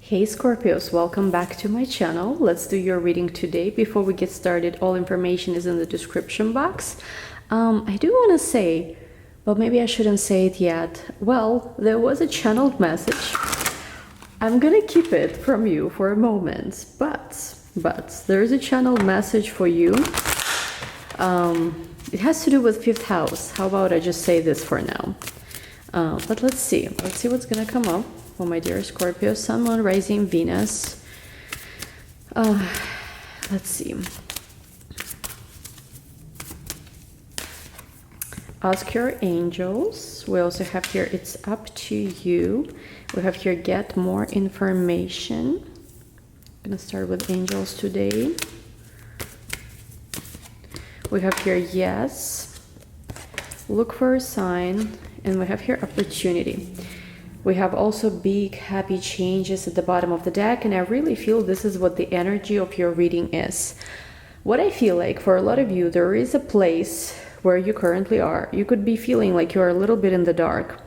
Hey Scorpios, welcome back to my channel. Let's do your reading today. Before we get started, all information is in the description box. I do want to say, but maybe I shouldn't say it yet. Well, there was a channeled message. I'm gonna keep it from you for a moment, but there's a channeled message for you. It has to do with fifth house. How about I just say this for now? But let's see what's gonna come up. Oh, my dear Scorpio, Sun, Moon, Rising, Venus. Let's see. Ask your angels. We also have here, it's up to you. We have here, get more information. I'm gonna start with angels today. We have here, yes. Look for a sign. And we have here, opportunity. We have also big happy changes at the bottom of the deck, and I really feel this is what the energy of your reading is. What I feel like for a lot of you, there is a place where you currently are. You could be feeling like you're a little bit in the dark.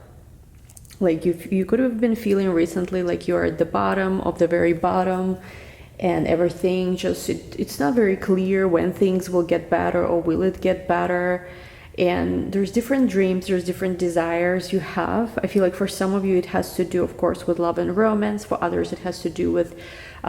Like you could have been feeling recently like you're at the bottom of the very bottom, and everything just, it's not very clear when things will get better or will it get better. And there's different dreams, there's different desires you have. I feel like for some of you it has to do, of course, with love and romance. For others it has to do with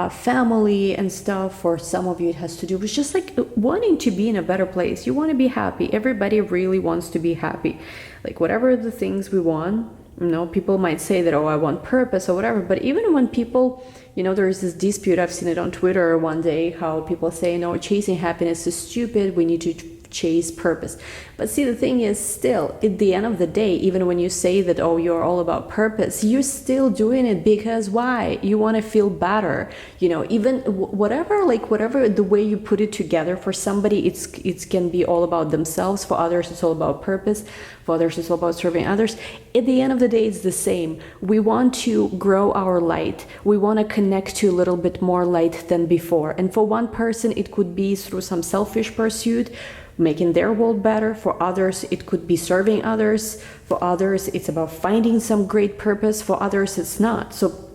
family and stuff. For some of you it has to do with just like wanting to be in a better place. You want to be happy. Everybody really wants to be happy. Like whatever the things we want, you know, people might say that, oh, I want purpose or whatever. But even when people, you know, there is this dispute, I've seen it on Twitter one day, how people say, no, chasing happiness is stupid. We need to chase purpose. But see, the thing is, still at the end of the day, even when you say that, oh, you're all about purpose, you're still doing it because why? You want to feel better, you know, even whatever the way you put it together. For somebody it can be all about themselves, for others it's all about purpose, for others it's all about serving others. At the end of the day, it's the same. We want to grow our light. We want to connect to a little bit more light than before. And for one person it could be through some selfish pursuit, making their world better. For others it could be serving others. For others it's about finding some great purpose. For others it's not. So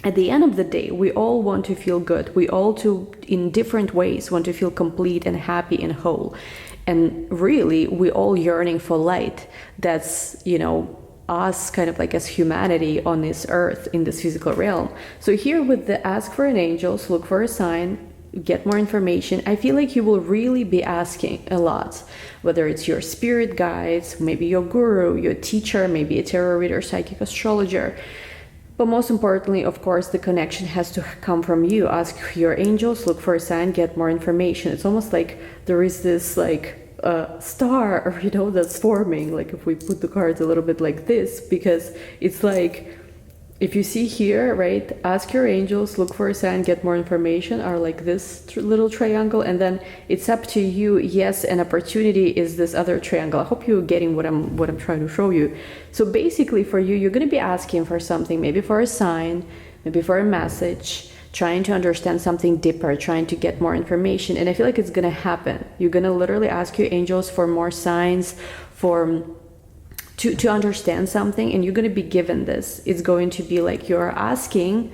at the end of the day, we all want to feel good. We all in different ways want to feel complete and happy and whole. And really we all yearning for light. That's, you know, us kind of like as humanity on this earth, in this physical realm. So here with the ask for an angel, look for a sign, get more information, I feel like you will really be asking a lot, whether it's your spirit guides, maybe your guru, your teacher, maybe a tarot reader, psychic astrologer. But most importantly, of course, the connection has to come from you. Ask your angels, look for a sign, get more information. It's almost like there is this like star, you know, that's forming, like if we put the cards a little bit like this, because it's like, if you see here, right, ask your angels, look for a sign, get more information, are like this little triangle, and then it's up to you. Yes, an opportunity is this other triangle. I hope you're getting what I'm trying to show you. So basically for you, you're going to be asking for something, maybe for a sign, maybe for a message, trying to understand something deeper, trying to get more information. And I feel like it's going to happen. You're going to literally ask your angels for more signs, to understand something, and you're going to be given this. It's going to be like you're asking,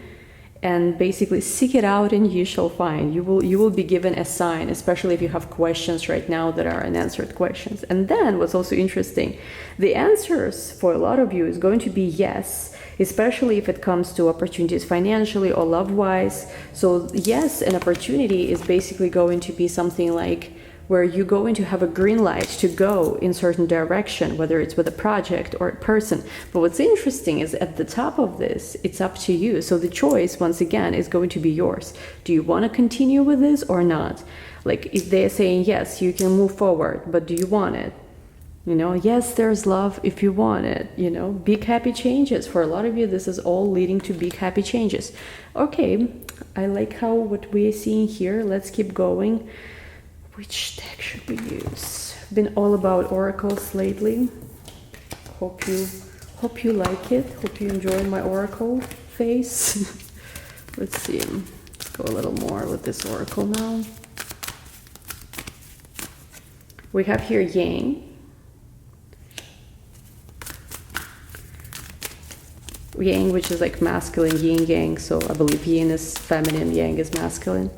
and basically seek it out and you shall find. You will be given a sign, especially if you have questions right now that are unanswered questions. And then what's also interesting, the answers for a lot of you is going to be yes, especially if it comes to opportunities financially or love wise. So yes, an opportunity is basically going to be something like where you're going to have a green light to go in certain direction, whether it's with a project or a person. But what's interesting is at the top of this, it's up to you. So the choice, once again, is going to be yours. Do you want to continue with this or not? Like if they're saying, yes, you can move forward, but do you want it? You know, yes, there's love if you want it, you know, big happy changes. For a lot of you, this is all leading to big happy changes. Okay, I like what we're seeing here. Let's keep going. Which deck should we use? Been all about oracles lately. Hope you like it. Hope you enjoy my oracle face. Let's see. Let's go a little more with this oracle now. We have here Yang. Yang, which is like masculine, yin yang. So I believe yin is feminine, yang is masculine.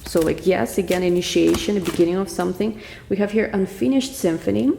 So like, yes, again, initiation, the beginning of something. We have here unfinished symphony.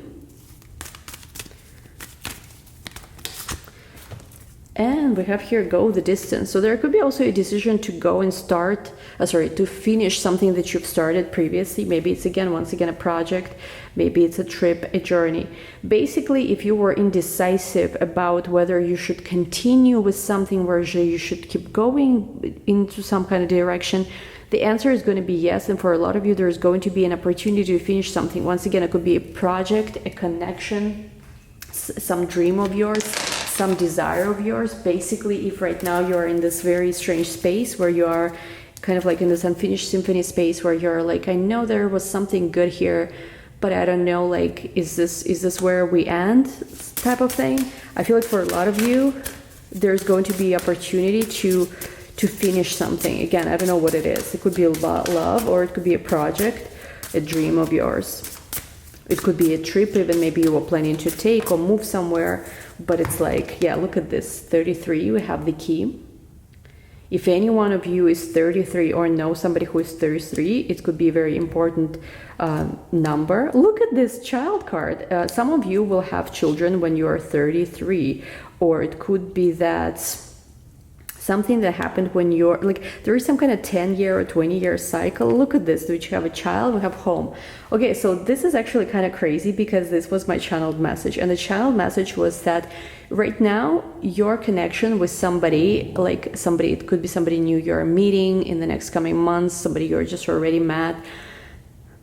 And we have here go the distance. So there could be also a decision to go and start, to finish something that you've started previously. Maybe it's once again a project, maybe it's a trip, a journey. Basically, if you were indecisive about whether you should continue with something, where you should keep going into some kind of direction, the answer is going to be yes. And for a lot of you, there's going to be an opportunity to finish something. Once again, it could be a project, a connection, some dream of yours, some desire of yours. Basically, if right now you're in this very strange space where you are kind of like in this unfinished symphony space where you're like, I know there was something good here, but I don't know, like, is this where we end type of thing. I feel like for a lot of you, there's going to be opportunity to finish something. Again, I don't know what it is. It could be about love, or it could be a project, a dream of yours. It could be a trip, even maybe you were planning to take or move somewhere, but it's like, yeah, look at this, 33, we have the key. If any one of you is 33 or know somebody who is 33, it could be a very important number. Look at this child card. Some of you will have children when you are 33, or it could be that something that happened when you're like, there is some kind of 10-year or 20-year cycle. Look at this, which you have a child, we have home. Okay, so this is actually kind of crazy because this was my channeled message. And the channeled message was that right now, your connection with somebody, it could be somebody new you're meeting in the next coming months, somebody you're just already met.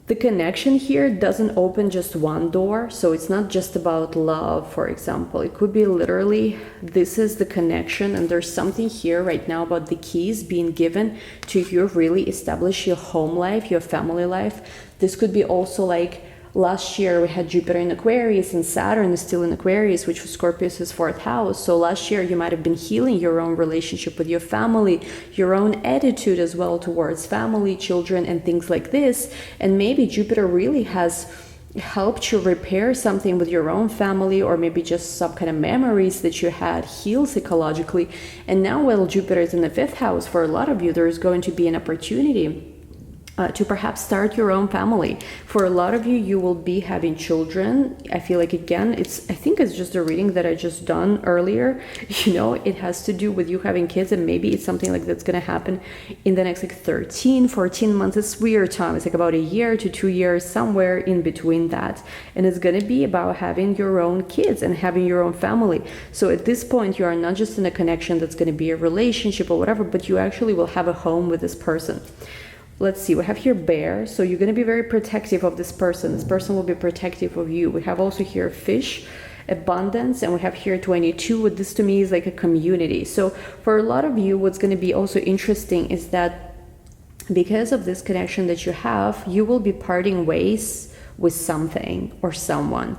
The connection here doesn't open just one door, so it's not just about love, for example. It could be literally, this is the connection, and there's something here right now about the keys being given to you really establish your home life, your family life. This could be also like, last year we had Jupiter in Aquarius and Saturn is still in Aquarius, which was Scorpio's fourth house. So last year you might have been healing your own relationship with your family, your own attitude as well towards family, children, and things like this. And maybe Jupiter really has helped you repair something with your own family, or maybe just some kind of memories that you had, heal psychologically. And now while Jupiter is in the fifth house, for a lot of you, there is going to be an opportunity to perhaps start your own family. For a lot of you, you will be having children. I feel like, again, I think it's just a reading that I just done earlier. You know, it has to do with you having kids, and maybe it's something like that's going to happen in the next like 13, 14 months. It's weird time. It's like about a year to 2 years, somewhere in between that. And it's going to be about having your own kids and having your own family. So at this point, you are not just in a connection that's going to be a relationship or whatever, but you actually will have a home with this person. Let's see, we have here bear, so you're going to be very protective of this person. This person will be protective of you. We have also here fish, abundance, and we have here 22. What this to me is like a community. So for a lot of you, what's going to be also interesting is that because of this connection that you have, you will be parting ways with something or someone.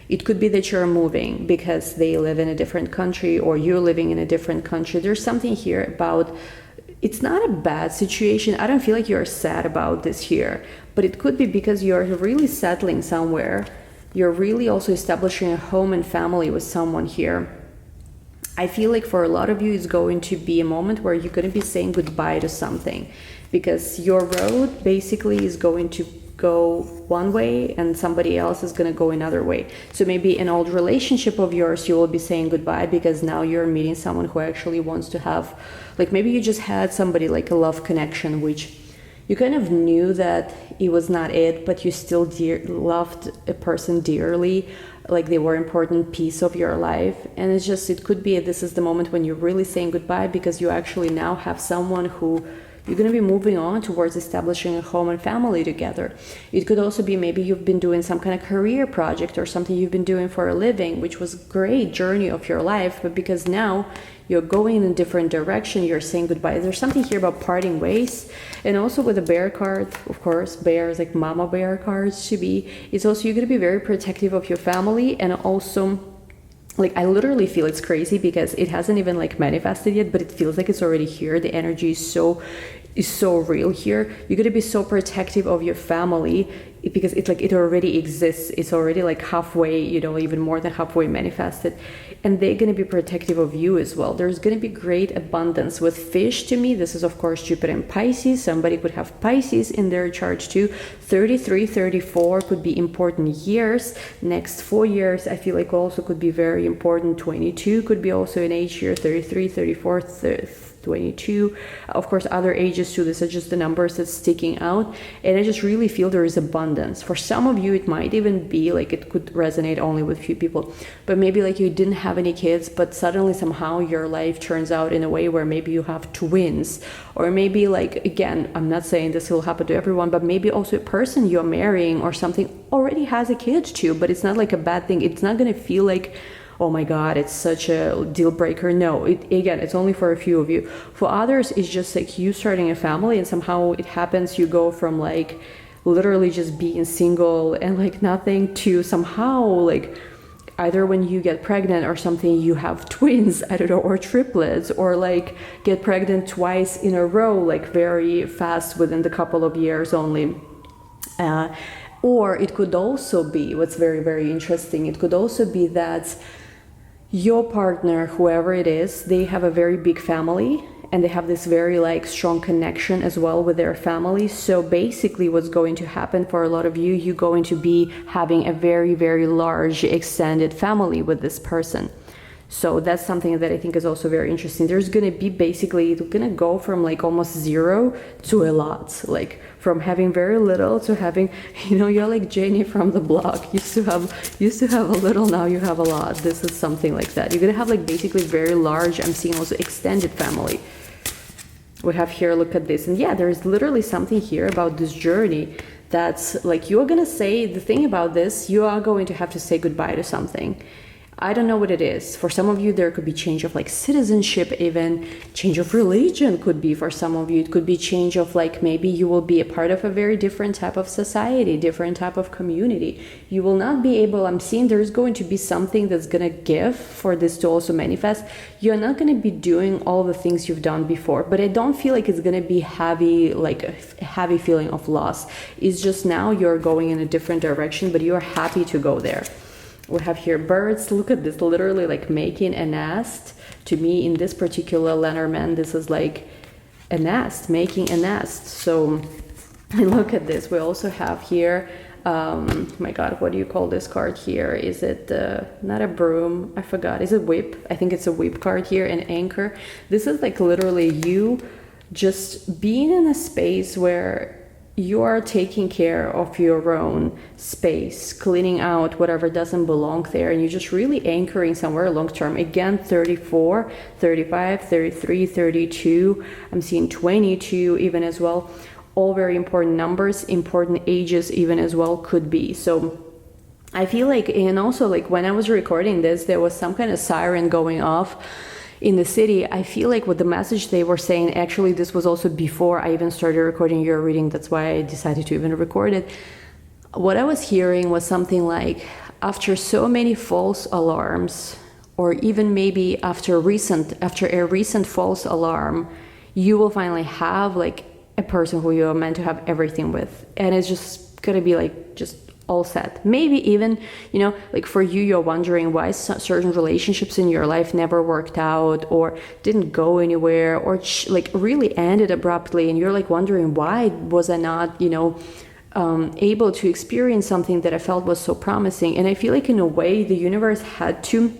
It could be that you're moving because they live in a different country, or you're living in a different country. There's something here about, it's not a bad situation. I don't feel like you're sad about this here, but it could be because you're really settling somewhere. You're really also establishing a home and family with someone here. I feel like for a lot of you, it's going to be a moment where you're going to be saying goodbye to something, because your road basically is going to go one way and somebody else is going to go another way. So maybe an old relationship of yours, you will be saying goodbye because now you're meeting someone who actually wants to have, like, maybe you just had somebody like a love connection, which you kind of knew that it was not it, but you still loved a person dearly, like they were an important piece of your life. And it's just, it could be this is the moment when you're really saying goodbye because you actually now have someone who you're going to be moving on towards establishing a home and family together. It could also be maybe you've been doing some kind of career project or something you've been doing for a living, which was a great journey of your life, but because now you're going in a different direction, you're saying goodbye. There's something here about parting ways. And also with the bear card, of course, bears like mama bear cards to be, it's also you're going to be very protective of your family. And also, like, I literally feel it's crazy because it hasn't even like manifested yet, but it feels like it's already here. The energy is so real here. You're going to be so protective of your family because it's like it already exists. It's already like halfway, you know, even more than halfway manifested. and they're going to be protective of you as well. There's going to be great abundance. With fish, to me, this is of course Jupiter in Pisces. Somebody could have Pisces in their chart too. 33, 34 could be important years. Next 4 years, I feel like also could be very important. 22 could be also an age here. 33, 34, 22, of course other ages too. These are just the numbers that's sticking out, and I just really feel there is abundance. For some of you it might even be like it could resonate only with few people, but maybe like you didn't have any kids, but suddenly somehow your life turns out in a way where maybe you have twins, or maybe like, again, I'm not saying this will happen to everyone, but maybe also a person you're marrying or something already has a kid too, but it's not like a bad thing. It's not going to feel like, oh my God, it's such a deal breaker. No, again, it's only for a few of you. For others, it's just like you starting a family, and somehow it happens, you go from like literally just being single and like nothing to somehow like either when you get pregnant or something, you have twins, I don't know, or triplets, or like get pregnant twice in a row, like very fast within the couple of years only. Or it could also be, what's very, very interesting, it could also be that your partner, whoever it is, they have a very big family, and they have this very like strong connection as well with their family. So basically what's going to happen for a lot of you, you're going to be having a very, very large extended family with this person. So that's something that I think is also very interesting. There's going to be basically, it's going to go from like almost zero to a lot, like from having very little to having, you know, you're like Jenny from the block. Used to have a little, now you have a lot. This is something like that. You're going to have like basically very large, I'm seeing also extended family. We have here, look at this. And yeah, there's literally something here about this journey that's like, you're going to say, the thing about this, you are going to have to say goodbye to something. I don't know what it is. For some of you, there could be change of like citizenship, even change of religion could be for some of you. It could be change of like, maybe you will be a part of a very different type of society, different type of community. You will not be able, I'm seeing there's going to be something that's going to give for this to also manifest. You're not going to be doing all the things you've done before, but I don't feel like it's going to be heavy, like a heavy feeling of loss. It's just now you're going in a different direction, but you're happy to go there. We have here birds. Look at this, literally like making a nest. To me, in this particular Lenormand, this is like a nest, making a nest. So look at this. We also have here, my God, what do you call this card here? Is it not a broom? I forgot. Is it whip? I think it's a whip card here, an anchor. This is like literally you just being in a space where you are taking care of your own space, cleaning out whatever doesn't belong there, and you're just really anchoring somewhere long term. Again, 34, 35, 33, 32, I'm seeing 22 even as well. All very important numbers, important ages even as well could be. So I feel like, and also like when I was recording this, there was some kind of siren going off in the city. I feel like with the message they were saying, actually this was also before I even started recording your reading, that's why I decided to even record it. What I was hearing was something like, after so many false alarms, or even maybe after a recent false alarm, you will finally have like a person who you're meant to have everything with, and it's just gonna be like just all set. Maybe even, you know, like for you, you're wondering why certain relationships in your life never worked out, or didn't go anywhere, or like really ended abruptly, and you're like wondering, why was I not, you know, able to experience something that I felt was so promising. And I feel like in a way the universe had to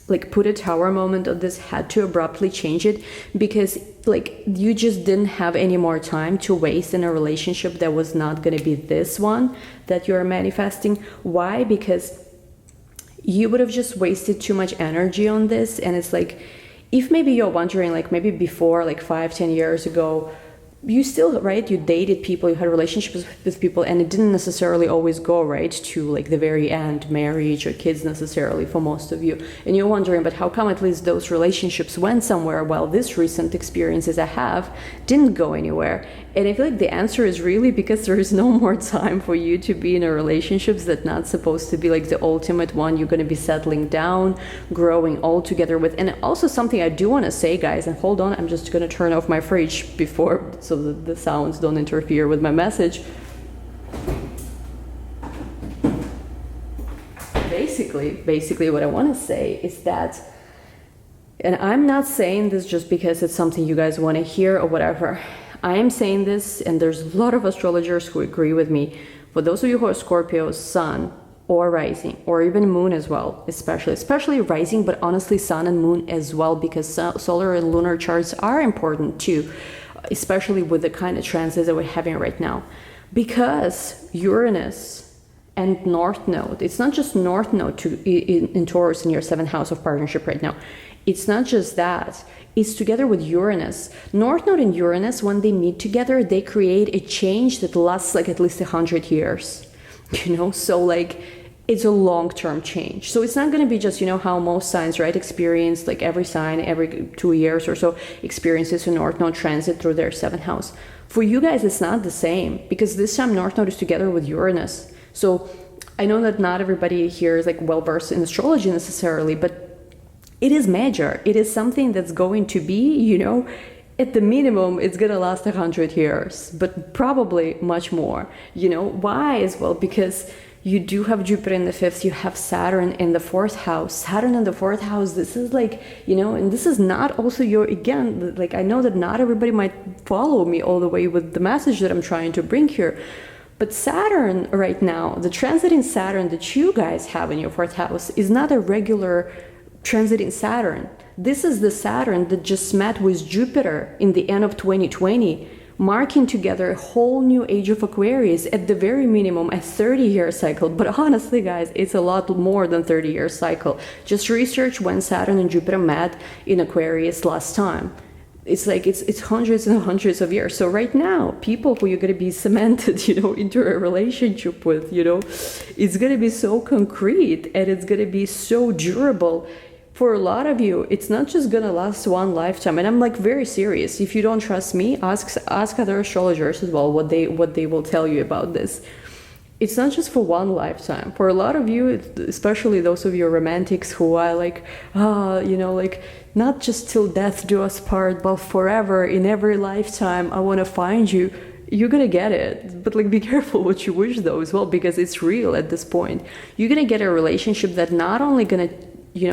like put a tower moment on this, had to abruptly change it, because like you just didn't have any more time to waste in a relationship that was not going to be this one that you're manifesting. Why? Because you would have just wasted too much energy on this. And it's like, if maybe you're wondering, like maybe before, like 5-10 years ago, you still, right, you dated people, you had relationships with people, and it didn't necessarily always go right to like the very end, marriage or kids necessarily for most of you. And you're wondering, but how come at least those relationships went somewhere, while this recent experiences I have didn't go anywhere? And I feel like the answer is really because there is no more time for you to be in a relationship that's not supposed to be like the ultimate one you're going to be settling down, growing all together with. And also something I do want to say, guys, and hold on, I'm just going to turn off my fridge before, so that the sounds don't interfere with my message. Basically, basically what I want to say is that, and I'm not saying this just because it's something you guys want to hear or whatever. I am saying this, and there's a lot of astrologers who agree with me. For those of you who are Scorpio, sun or rising, or even moon as well, especially rising, but honestly sun and moon as well, because solar and lunar charts are important too, especially with the kind of transits that we're having right now. Because Uranus and North Node, it's not just North Node in Taurus in your 7th house of partnership right now. It's not just that. It's together with Uranus. North Node and Uranus, when they meet together, they create a change that lasts like at least 100 years. So like it's a long-term change. So it's not going to be just, how most signs, right, experience, like every sign every 2 years or so experiences a North Node transit through their 7th house. For you guys, it's not the same, because this time North Node is together with Uranus. So I know that not everybody here is like well-versed in astrology necessarily, but it is major. It is something that's going to be, at the minimum, it's going to last 100 years, but probably much more. Why as well? Because you do have Jupiter in the 5th, you have Saturn in the 4th house. Saturn in the 4th house, this is like, and this is not also again, like I know that not everybody might follow me all the way with the message that I'm trying to bring here. But Saturn right now, the transit in Saturn that you guys have in your 4th house is not a regular transit in Saturn. This is the Saturn that just met with Jupiter in the end of 2020, marking together a whole new age of Aquarius, at the very minimum a 30-year cycle. But honestly, guys, it's a lot more than 30-year cycle. Just research when Saturn and Jupiter met in Aquarius last time. It's like it's hundreds and hundreds of years. So right now, people who you're going to be cemented, into a relationship with, it's going to be so concrete and it's going to be so durable. For a lot of you, it's not just gonna last one lifetime, and I'm like very serious. If you don't trust me, ask other astrologers as well what they will tell you about this. It's not just for one lifetime. For a lot of you, especially those of you romantics who are like, like not just till death do us part, but forever, in every lifetime, I want to find you. You're gonna get it, but like be careful what you wish though as well, because it's real at this point. You're gonna get a relationship that not only gonna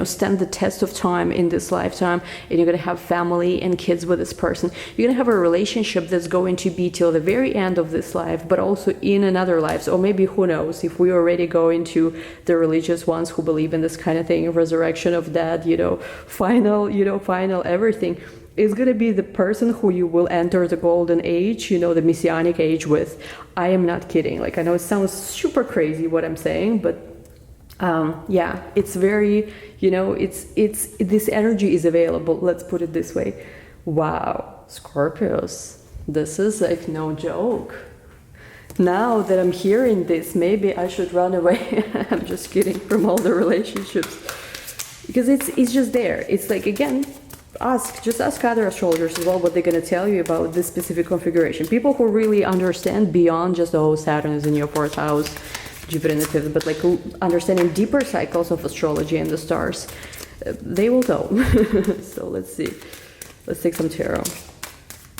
stand the test of time in this lifetime, and you're going to have family and kids with this person. You're going to have a relationship that's going to be till the very end of this life, but also in another life. Or maybe, who knows, if we already go into the religious ones who believe in this kind of thing, resurrection of dead, final everything, is going to be the person who you will enter the golden age, the messianic age with. I am not kidding. Like, I know it sounds super crazy what I'm saying, but it's very, it's this energy is available. Let's put it this way. Wow, Scorpios, this is like no joke. Now that I'm hearing this, maybe I should run away. I'm just kidding, from all the relationships, because it's just there. It's like, again, just ask other astrologers as well what they're going to tell you about this specific configuration. People who really understand beyond just, Saturn is in your 4th house, Jupiter in the 5th, but like understanding deeper cycles of astrology and the stars, they will know. So let's see. Let's take some tarot.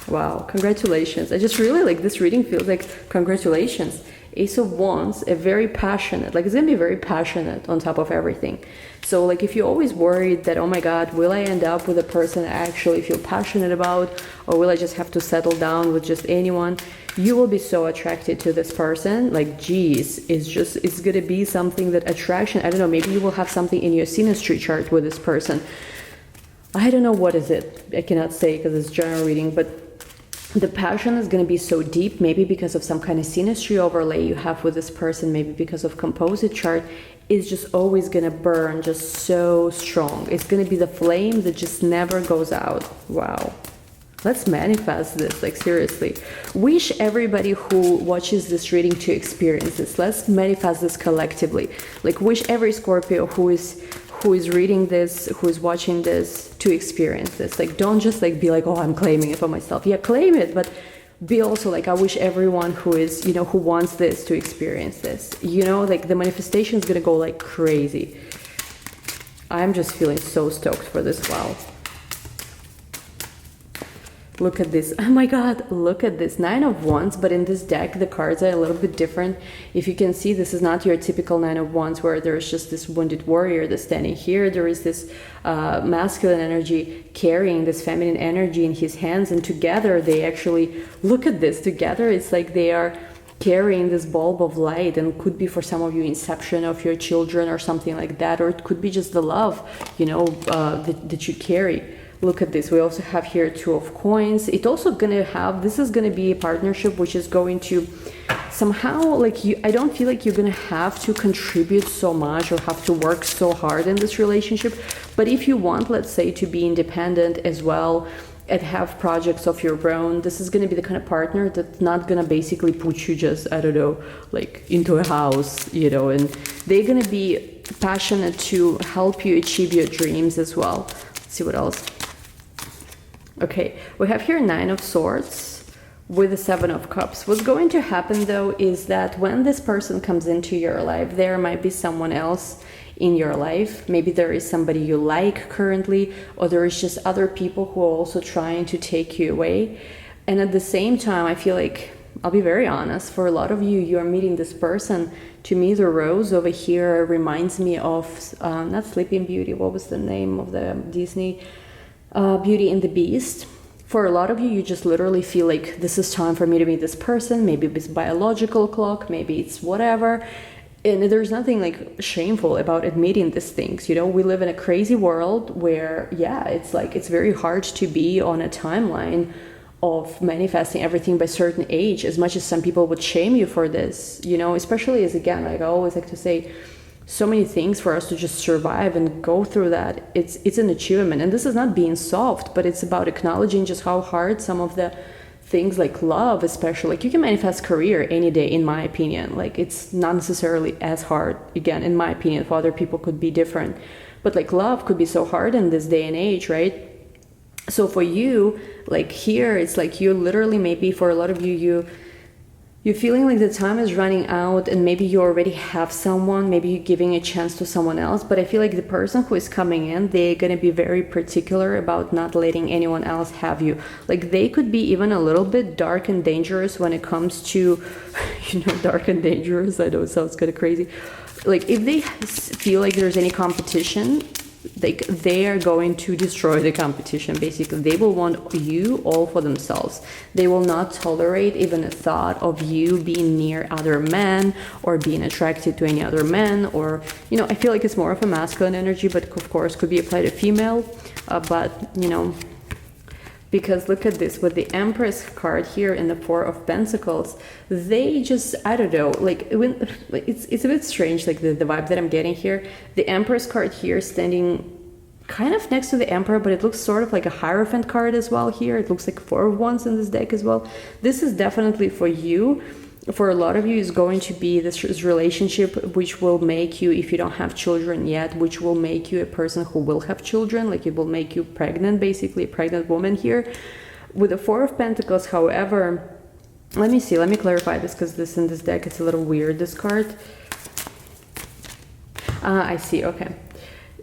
Wow, congratulations. I just really like this reading. Feels like congratulations. Ace of Wands, it's gonna be very passionate on top of everything. So like if you're always worried that, oh my God, will I end up with a person I actually feel passionate about, or will I just have to settle down with just anyone? You will be so attracted to this person. Like, geez, it's gonna be something that attraction, I don't know, maybe you will have something in your synastry chart with this person. I don't know what is it. I cannot say because it's general reading, but the passion is going to be so deep, maybe because of some kind of synastry overlay you have with this person, maybe because of composite chart, is just always going to burn just so strong. It's going to be the flame that just never goes out. Wow. Let's manifest this, like seriously. Wish everybody who watches this reading to experience this. Let's manifest this collectively. Like wish every Scorpio who is reading this, who is watching this, to experience this. Like don't just like be like, oh, I'm claiming it for myself. Yeah, claim it, but be also like, I wish everyone who is, who wants this to experience this. Like the manifestation is gonna go like crazy. I'm just feeling so stoked for this. Wow. Look at this. Oh my god, look at this. 9 of Wands, but in this deck, the cards are a little bit different. If you can see, this is not your typical 9 of Wands where there's just this wounded warrior that's standing here. There is this masculine energy carrying this feminine energy in his hands, and together they actually, look at this, together it's like they are carrying this bulb of light, and could be for some of you inception of your children or something like that, or it could be just the love, you know, that you carry. Look at this. We also have here 2 of coins. It also gonna have, this is gonna be a partnership which is going to somehow, like, you, I don't feel like you're gonna have to contribute so much or have to work so hard in this relationship. But if you want, let's say, to be independent as well and have projects of your own, this is gonna be the kind of partner that's not gonna basically put you just, I don't know, like into a house, you know, and they're gonna be passionate to help you achieve your dreams as well. Let's see what else. Okay, we have here 9 of Swords with the 7 of Cups. What's going to happen though is that when this person comes into your life, there might be someone else in your life. Maybe there is somebody you like currently, or there is just other people who are also trying to take you away. And at the same time, I feel like, I'll be very honest, for a lot of you, you are meeting this person. To me, the rose over here reminds me of, not Sleeping Beauty, what was the name of the Disney? Beauty and the Beast. For a lot of you, you just literally feel like this is time for me to meet this person. Maybe it's biological clock, maybe it's whatever. And there's nothing like shameful about admitting these things. You know, we live in a crazy world where, yeah, it's like, it's very hard to be on a timeline of manifesting everything by certain age, as much as some people would shame you for this, you know, especially as, again, like I always like to say, so many things for us to just survive and go through that. It's an achievement, and this is not being soft, but it's about acknowledging just how hard some of the things, like love especially, like you can manifest career any day, in my opinion. Like it's not necessarily as hard, again, in my opinion. For other people could be different, but like love could be so hard in this day and age, right? So for you, like here, it's like you literally, maybe for a lot of you, you're feeling like the time is running out, and maybe you already have someone, maybe you're giving a chance to someone else. But I feel like the person who is coming in, they're going to be very particular about not letting anyone else have you. Like they could be even a little bit dark and dangerous when it comes to, you know, dark and dangerous. I know it sounds kind of crazy. Like if they feel like there's any competition, they are going to destroy the competition. Basically, they will want you all for themselves. They will not tolerate even a thought of you being near other men or being attracted to any other men, or, you know, I feel like it's more of a masculine energy, but of course could be applied to female. But, you know, because look at this, with the Empress card here and the 4 of Pentacles, they just, I don't know, like when it's a bit strange, like the vibe that I'm getting here. The Empress card here standing kind of next to the Emperor, but it looks sort of like a Hierophant card as well here. It looks like 4 of Wands in this deck as well. This is definitely for you. For a lot of you, is going to be this relationship which will make you, if you don't have children yet, which will make you a person who will have children. Like it will make you pregnant, basically a pregnant woman here. With the 4 of Pentacles, however, let me see, let me clarify this, because this in this deck, it's a little weird, this card. I see, okay.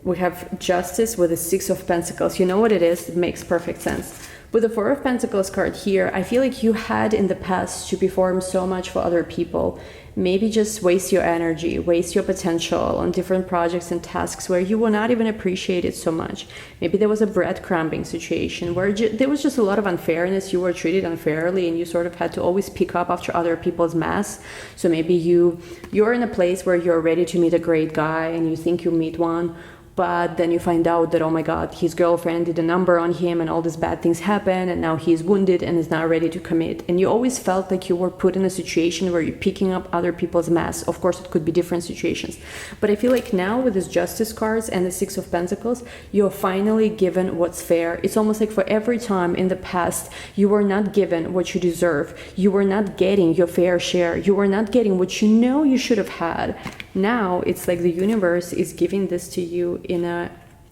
We have Justice with the 6 of Pentacles. You know what it is? It makes perfect sense. With the 4 of Pentacles card here, I feel like you had in the past to perform so much for other people. Maybe just waste your energy, waste your potential on different projects and tasks where you will not even appreciate it so much. Maybe there was a breadcrumbing situation where there was just a lot of unfairness. You were treated unfairly and you sort of had to always pick up after other people's mess. So maybe you're in a place where you're ready to meet a great guy and you think you'll meet one, but then you find out that, oh my God, his girlfriend did a number on him and all these bad things happen, and now he's wounded and is not ready to commit. And you always felt like you were put in a situation where you're picking up other people's mess. Of course, it could be different situations. But I feel like now with this Justice cards and the 6 of Pentacles, you're finally given what's fair. It's almost like for every time in the past, you were not given what you deserve. You were not getting your fair share. You were not getting what you know you should have had. Now it's like the universe is giving this to you in a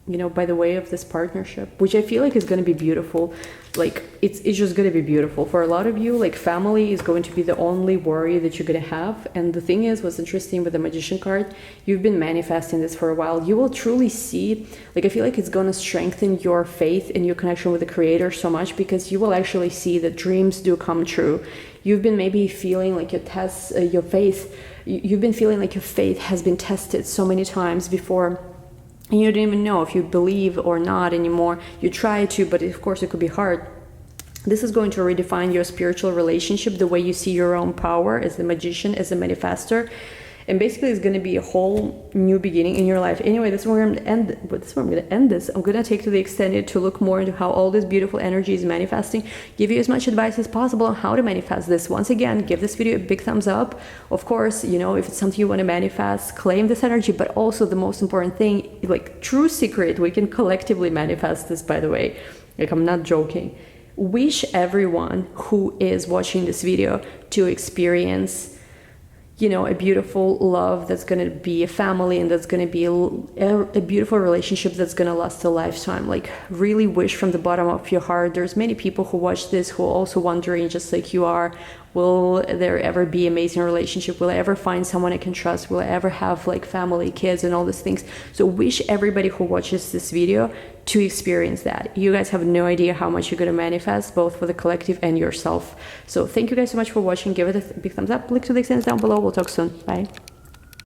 you know, by the way of this partnership, which I feel like is going to be beautiful. Like it's just going to be beautiful for a lot of you. Like family is going to be the only worry that you're going to have. And the thing is, what's interesting with the Magician card, you've been manifesting this for a while. You will truly see, like I feel like it's going to strengthen your faith and your connection with the Creator so much, because you will actually see that dreams do come true. You've been maybe feeling like your faith, you've been feeling like your faith has been tested so many times before, and you don't even know if you believe or not anymore. You try to, but of course it could be hard. This is going to redefine your spiritual relationship, the way you see your own power as the magician, as a manifestor. And basically it's going to be a whole new beginning in your life. Anyway, this is where I'm going to end. But this is where I'm going to end this. I'm going to take to the extended to look more into how all this beautiful energy is manifesting. Give you as much advice as possible on how to manifest this. Once again, give this video a big thumbs up. Of course, you know, if it's something you want to manifest, claim this energy. But also the most important thing, like true secret, we can collectively manifest this, by the way. Like, I'm not joking. Wish everyone who is watching this video to experience, you know, a beautiful love that's going to be a family, and that's going to be a beautiful relationship that's going to last a lifetime. Like, really wish from the bottom of your heart. There's many people who watch this who are also wondering, just like you are, will there ever be amazing relationship? Will I ever find someone I can trust? Will I ever have like family, kids, and all these things? So wish everybody who watches this video to experience that. You guys have no idea how much you're going to manifest, both for the collective and yourself. So thank you guys so much for watching. Give it a big thumbs up. Link to the extents down below. We'll talk soon. Bye.